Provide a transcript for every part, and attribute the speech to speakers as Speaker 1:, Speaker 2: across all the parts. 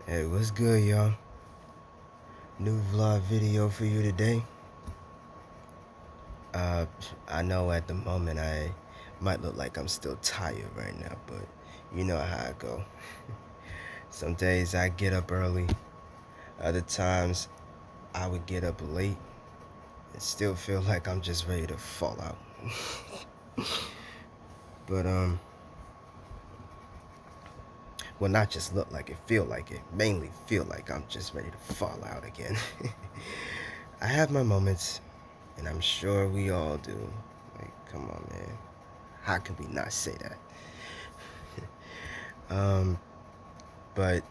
Speaker 1: Hey, what's good, y'all? New vlog video for you today. Uh, I know at the moment I might look like I'm still tired right now, but you know how I go. Some days I get up early, other times I would get up late and still feel like I'm just ready to fall out. But well, not just look like it, feel like it. Mainly feel like I'm just ready to fall out again. I have my moments, and I'm sure we all do. Like, come on, man. How can we not say that? But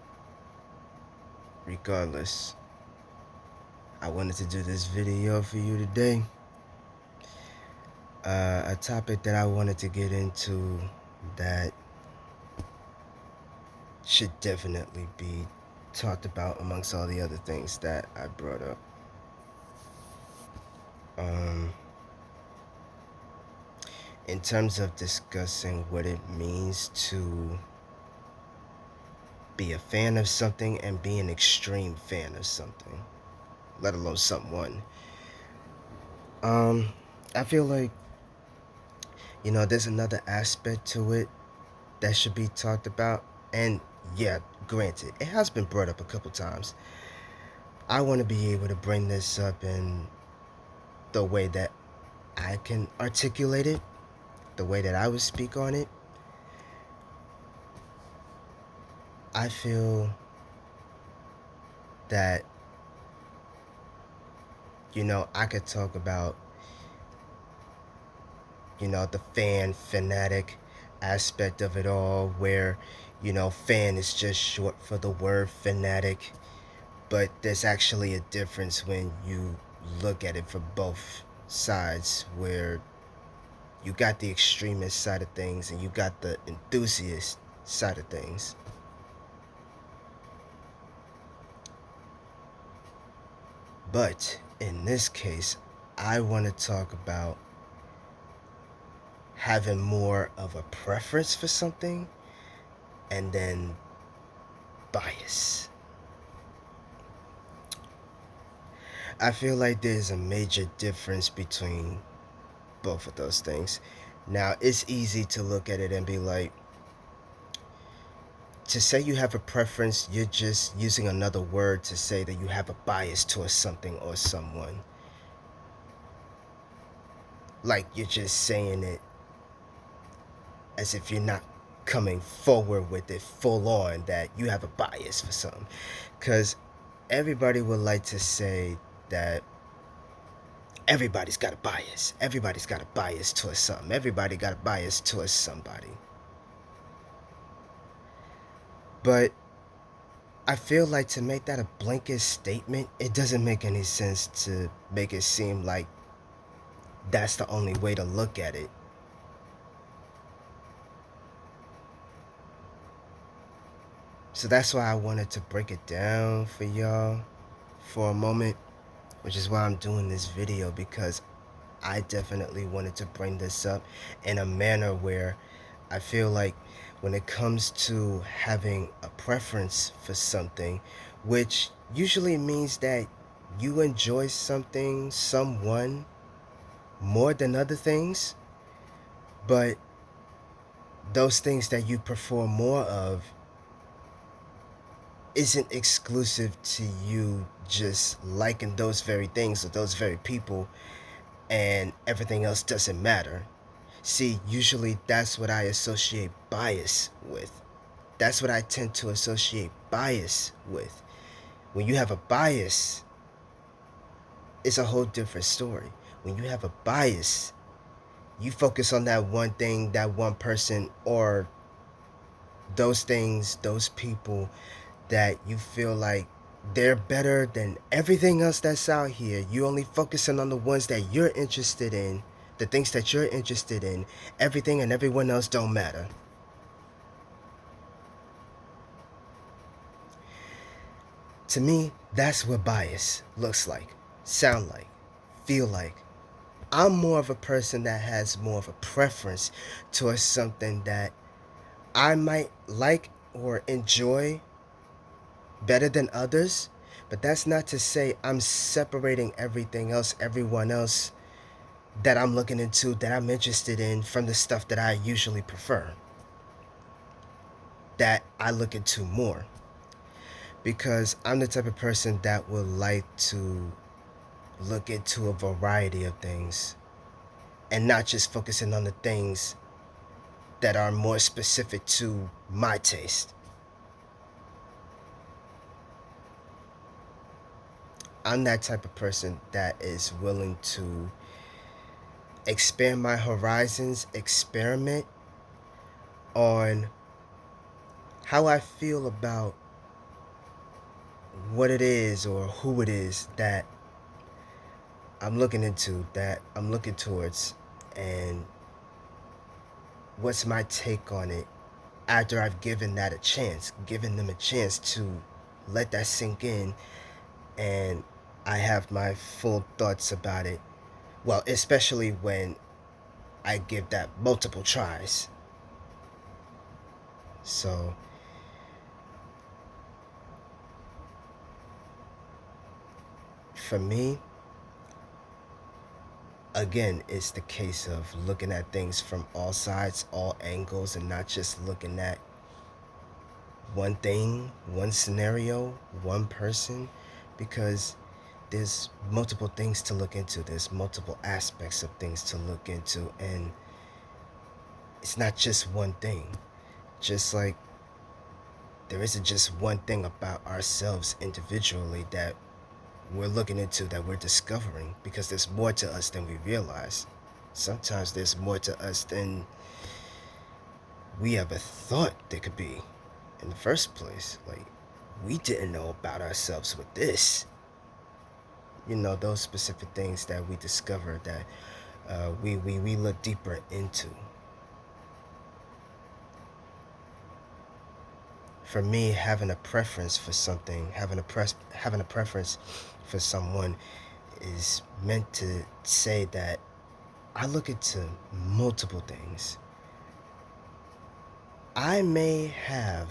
Speaker 1: regardless, I wanted to do this video for you today. A topic that I wanted to get into that should definitely be talked about amongst all the other things that I brought up. In terms of discussing what it means to be a fan of something and be an extreme fan of something, let alone someone. I feel like, there's another aspect to it that should be talked about. And yeah, granted, it has been brought up a couple times. I want to be able to bring this up in the way that I can articulate it, the way that I would speak on it. I feel that, I could talk about, the fanatic aspect of it all, where, fan is just short for the word fanatic. But there's actually a difference when you look at it from both sides, where you got the extremist side of things and you got the enthusiast side of things. But in this case, I want to talk about having more of a preference for something and then bias. I feel like there's a major difference between both of those things. Now, it's easy to look at it and be like, to say you have a preference, you're just using another word to say that you have a bias towards something or someone. Like, you're just saying it as if you're not coming forward with it full on that you have a bias for something. Because everybody would like to say that everybody's got a bias. Everybody's got a bias towards something. Everybody got a bias towards somebody. But I feel like to make that a blanket statement, it doesn't make any sense to make it seem like that's the only way to look at it. So that's why I wanted to break it down for y'all for a moment, which is why I'm doing this video, because I definitely wanted to bring this up in a manner where I feel like when it comes to having a preference for something, which usually means that you enjoy something, someone, more than other things, but those things that you prefer more of isn't exclusive to you just liking those very things or those very people, and everything else doesn't matter. See, usually that's what I associate bias with. That's what I tend to associate bias with. When you have a bias, it's a whole different story. When you have a bias, you focus on that one thing, that one person, or those things, those people that you feel like they're better than everything else that's out here. You only focusing on the ones that you're interested in, the things that you're interested in. Everything and everyone else don't matter. To me, that's what bias looks like, sound like, feel like. I'm more of a person that has more of a preference towards something that I might like or enjoy better than others, but that's not to say I'm separating everything else, everyone else that I'm looking into, that I'm interested in, from the stuff that I usually prefer, that I look into more. Because I'm the type of person that would like to look into a variety of things and not just focusing on the things that are more specific to my taste. I'm that type of person that is willing to expand my horizons, experiment on how I feel about what it is or who it is that I'm looking into, that I'm looking towards, and what's my take on it after I've given that a chance, given them a chance to let that sink in, and I have my full thoughts about it. Well, especially when I give that multiple tries. So, for me, again, it's the case of looking at things from all sides, all angles, and not just looking at one thing, one scenario, one person, because there's multiple things to look into. There's multiple aspects of things to look into, and it's not just one thing. Just like there isn't just one thing about ourselves individually that we're looking into, that we're discovering, because there's more to us than we realize. Sometimes there's more to us than we ever thought there could be in the first place. Like, we didn't know about ourselves with this. You know, those specific things that we discover, that we look deeper into. For me, having a preference for something, having a preference for someone, is meant to say that I look into multiple things. I may have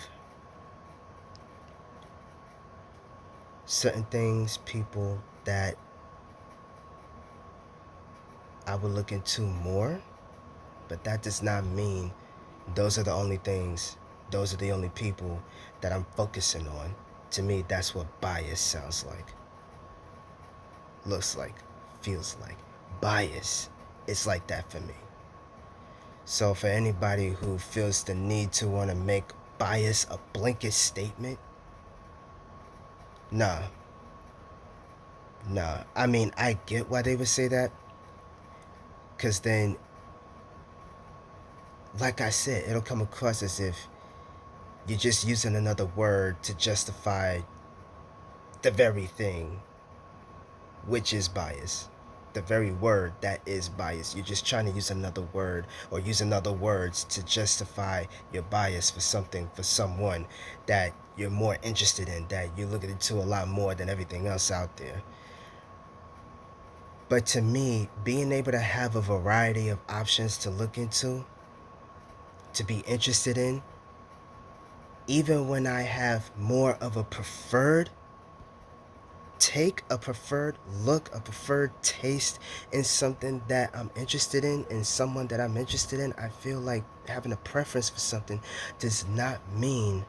Speaker 1: certain things, people that I would look into more, but that does not mean those are the only things, those are the only people that I'm focusing on. To me, that's what bias sounds like, looks like, feels like. Bias, it's like that for me. So for anybody who feels the need to want to make bias a blanket statement, nah. Nah. I mean, I get why they would say that, because then, like I said, it'll come across as if you're just using another word to justify the very thing, which is bias. The very word that is bias. You're just trying to use another word or use another words to justify your bias for something, for someone that you're more interested in, that you're looking into a lot more than everything else out there. But to me, being able to have a variety of options to look into, to be interested in, even when I have more of a preferred take, a preferred look, a preferred taste in something that I'm interested in someone that I'm interested in, I feel like having a preference for something does not mean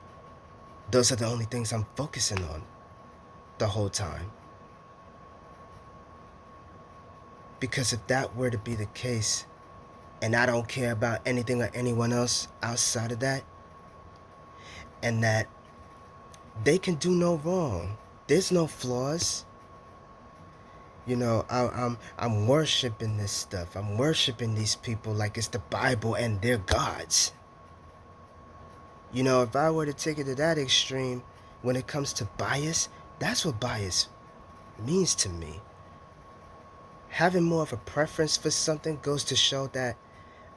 Speaker 1: those are the only things I'm focusing on the whole time. Because if that were to be the case, and I don't care about anything or anyone else outside of that, and that they can do no wrong, there's no flaws. You know, I'm worshiping this stuff. I'm worshiping these people like it's the Bible and they're gods. You know, if I were to take it to that extreme, when it comes to bias, that's what bias means to me. Having more of a preference for something goes to show that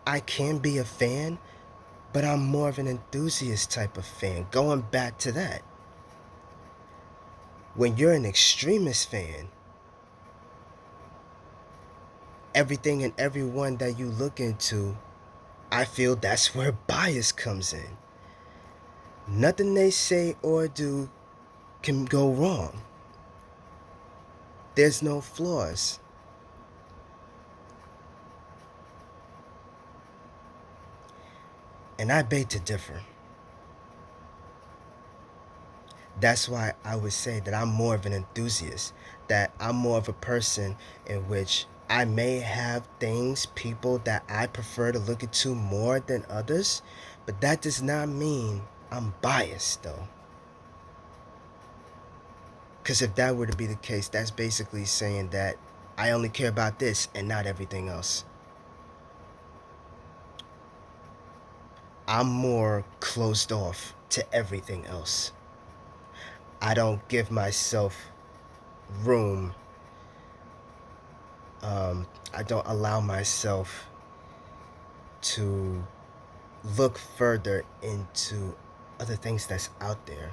Speaker 1: I can be a fan, but I'm more of an enthusiast type of fan. Going back to that, when you're an extremist fan, everything and everyone that you look into, I feel that's where bias comes in. Nothing they say or do can go wrong. There's no flaws. And I beg to differ. That's why I would say that I'm more of an enthusiast, that I'm more of a person in which I may have things, people that I prefer to look into more than others, but that does not mean I'm biased though. Because if that were to be the case, that's basically saying that I only care about this and not everything else. I'm more closed off to everything else. I don't give myself room. I don't allow myself to look further into other things that's out there,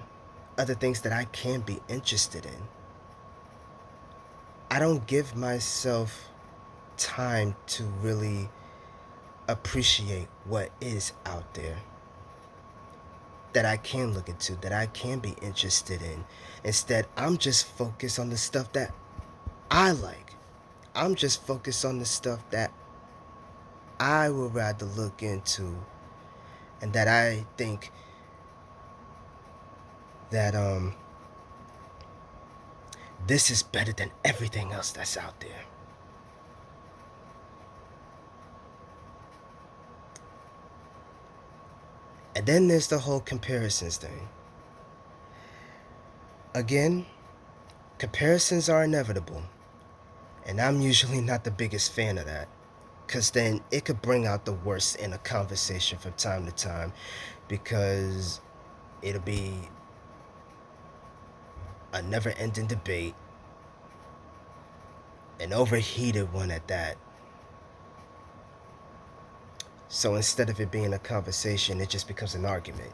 Speaker 1: other things that I can be interested in. I don't give myself time to really appreciate what is out there that I can look into, that I can be interested in. Instead, I'm just focused on the stuff that I like. I'm just focused on the stuff that I would rather look into and that I think that this is better than everything else that's out there. And then there's the whole comparisons thing. Again, comparisons are inevitable. And I'm usually not the biggest fan of that. Because then it could bring out the worst in a conversation from time to time. Because it'll be a never ending debate. An overheated one at that. So instead of it being a conversation, it just becomes an argument.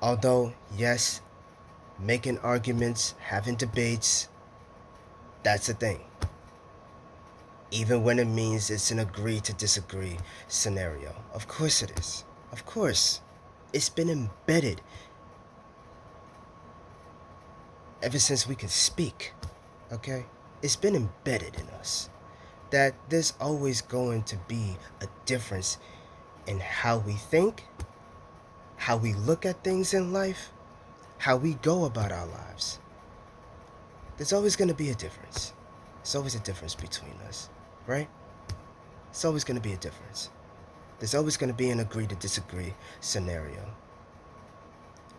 Speaker 1: Although, yes, making arguments, having debates, that's a thing. Even when it means it's an agree to disagree scenario. Of course it is. Of course. It's been embedded ever since we could speak. Okay? It's been embedded in us that there's always going to be a difference in how we think, how we look at things in life, how we go about our lives. There's always going to be a difference. There's always a difference between us, right? It's always going to be a difference. There's always going to be an agree to disagree scenario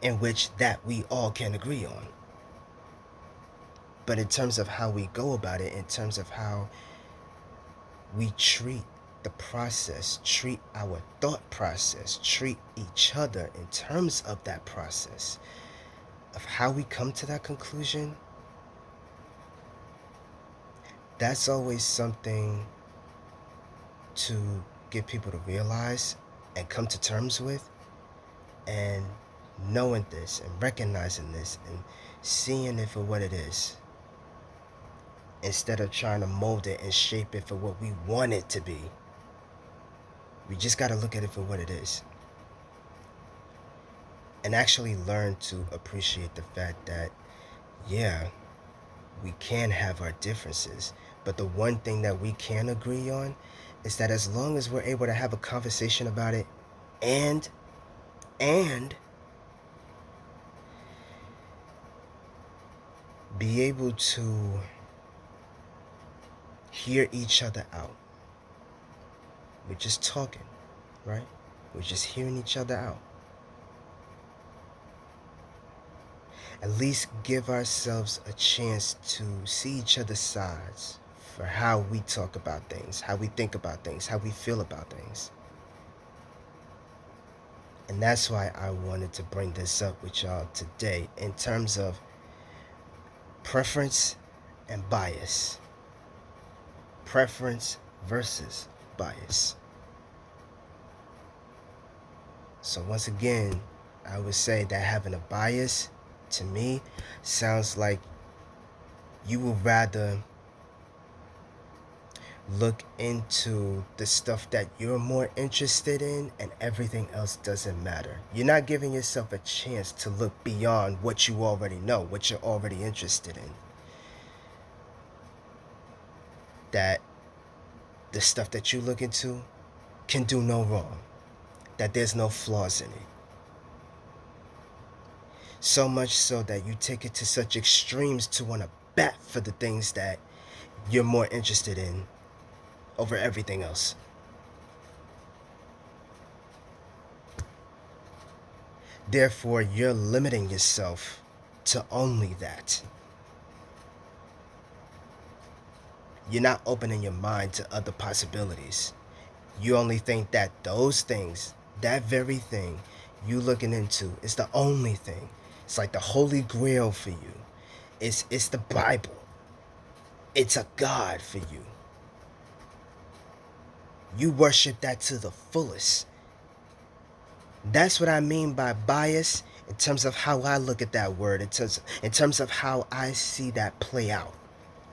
Speaker 1: in which that we all can agree on. But in terms of how we go about it, in terms of how we treat the process, treat our thought process, treat each other in terms of that process, of how we come to that conclusion, that's always something to get people to realize and come to terms with. And knowing this and recognizing this and seeing it for what it is, instead of trying to mold it and shape it for what we want it to be. We just got to look at it for what it is and actually learn to appreciate the fact that, yeah, we can have our differences, but the one thing that we can agree on is that as long as we're able to have a conversation about it and be able to hear each other out. We're just talking, right? We're just hearing each other out. At least give ourselves a chance to see each other's sides for how we talk about things, how we think about things, how we feel about things. And that's why I wanted to bring this up with y'all today in terms of preference and bias. Preference versus bias. So once again, I would say that having a bias, to me, sounds like you would rather look into the stuff that you're more interested in, and everything else doesn't matter. You're not giving yourself a chance to look beyond what you already know, what you're already interested in. That the stuff that you look into can do no wrong, that there's no flaws in it. So much so that you take it to such extremes to want to bat for the things that you're more interested in over everything else. Therefore, you're limiting yourself to only that. You're not opening your mind to other possibilities. You only think that those things, that very thing you looking into, is the only thing. It's like the holy grail for you. It's the Bible. It's a God for you. You worship that to the fullest. That's what I mean by bias in terms of how I look at that word, in terms of how I see that play out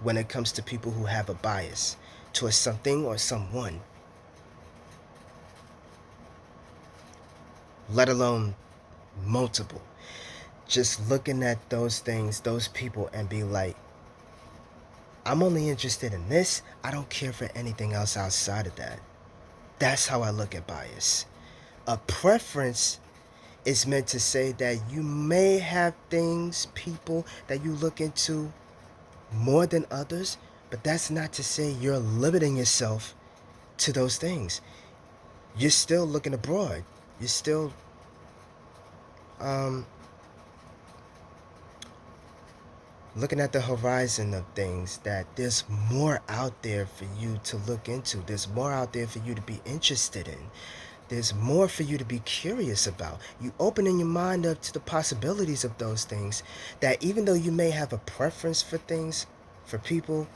Speaker 1: when it comes to people who have a bias towards something or someone, let alone multiple. Just looking at those things, those people, and be like, I'm only interested in this. I don't care for anything else outside of that. That's how I look at bias. A preference is meant to say that you may have things, people that you look into more than others, but that's not to say you're limiting yourself to those things. You're still looking abroad. You're still looking at the horizon of things, that there's more out there for you to look into. There's more out there for you to be interested in. There's more for you to be curious about. You opening your mind up to the possibilities of those things, that even though you may have a preference for things, for people,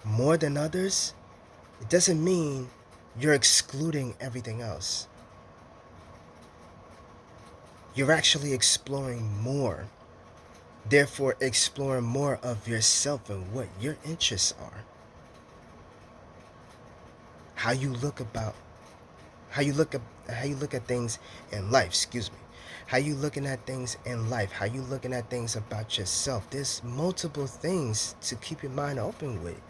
Speaker 1: more than others, it doesn't mean you're excluding everything else. You're actually exploring more. Therefore, exploring more of yourself and what your interests are. How you look at things in life, excuse me. How you looking at things in life, how you looking at things about yourself. There's multiple things to keep your mind open with.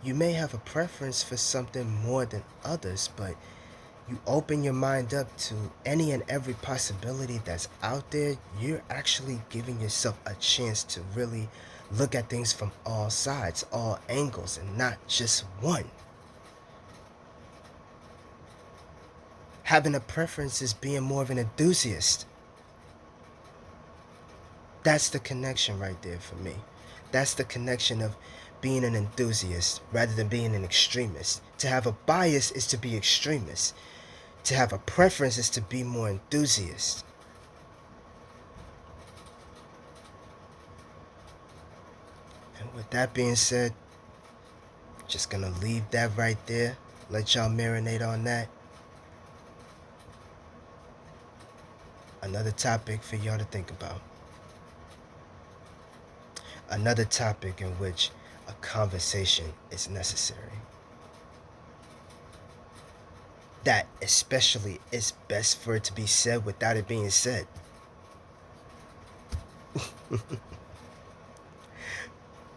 Speaker 1: You may have a preference for something more than others, but you open your mind up to any and every possibility that's out there. You're actually giving yourself a chance to really look at things from all sides, all angles, and not just one. Having a preference is being more of an enthusiast. That's the connection right there for me. That's the connection of being an enthusiast rather than being an extremist. To have a bias is to be extremist. To have a preference is to be more enthusiast. And with that being said, just gonna leave that right there. Let y'all marinate on that. Another topic for y'all to think about. Another topic in which a conversation is necessary. That especially is best for it to be said without it being said.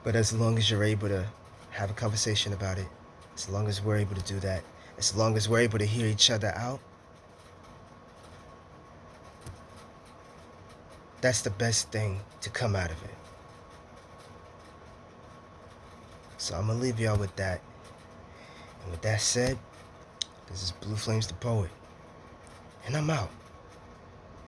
Speaker 1: But as long as you're able to have a conversation about it, as long as we're able to do that, as long as we're able to hear each other out, that's the best thing to come out of it. So I'm gonna leave y'all with that. And with that said, this is BlueFlamez Da Poet, and I'm out.